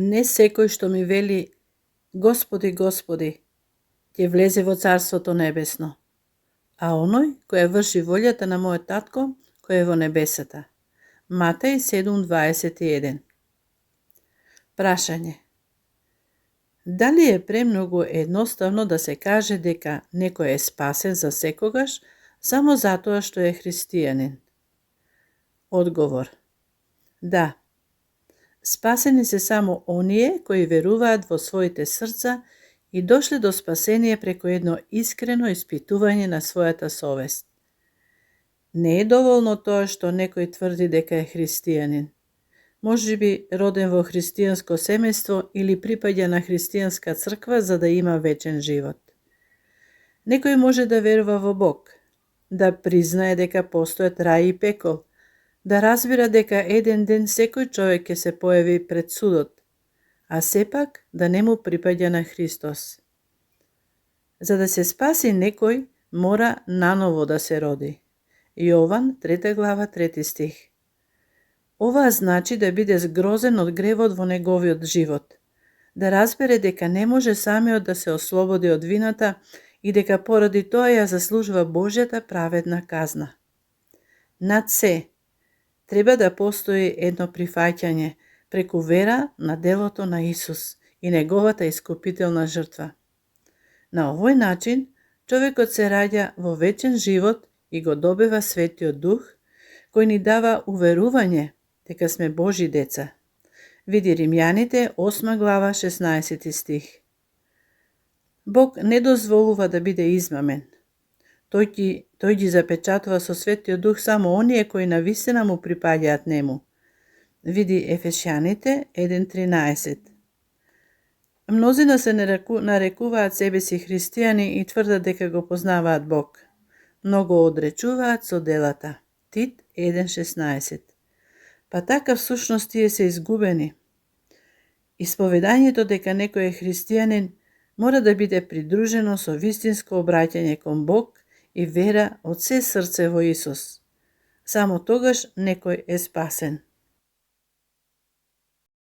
Не секој што ми вели Господи, Господи, ќе влезе во Царството Небесно, а оној кој ја врши волјата на мојот татко кој е во небесата. Матеј 7:21. Прашање. Дали е премногу едноставно да се каже дека некој е спасен за секогаш само затоа што е христијанин? Одговор. Да. Спасени се само оние кои веруваат во своите срца и дошле до спасение преку едно искрено испитување на својата совест. Не е доволно тоа што некој тврди дека е христијанин. Може би роден во христијанско семејство или припаѓа на христијанска црква за да има вечен живот. Некој може да верува во Бог, да признае дека постојат рај и пекол, да разбира дека еден ден секој човек ќе се појави пред судот, а сепак да не му припаѓа на Христос. За да се спаси некој, мора наново да се роди. Јован 3 глава 3 стих. Ова значи да биде згрозен од гревот во неговиот живот, да разбере дека не може самиот да се ослободи од вината и дека поради тоа ја заслужува Божјата праведна казна. Над се, треба да постои едно прифаќање преку вера на делото на Исус и неговата искупителна жртва. На овој начин, човекот се раѓа во вечен живот и го добива Светиот Дух, кој ни дава уверување дека сме Божи деца. Види Римјаните 8 глава 16 стих. Бог не дозволува да биде измамен. Тој ги запечатува со Светиот Дух само оние кои навистина му припаѓаат нему. Види Ефесјаните 1:13. Мнозина се нарекуваат себе си христијани и тврдат дека го познаваат Бог. Многу одречуваат со делата. Тит 1:16. Па така всушност тие се изгубени. Исповедањето дека некој е христијанин мора да биде придружено со вистинско обраќање кон Бог и вера од се срце во Исус. Само тогаш некој е спасен.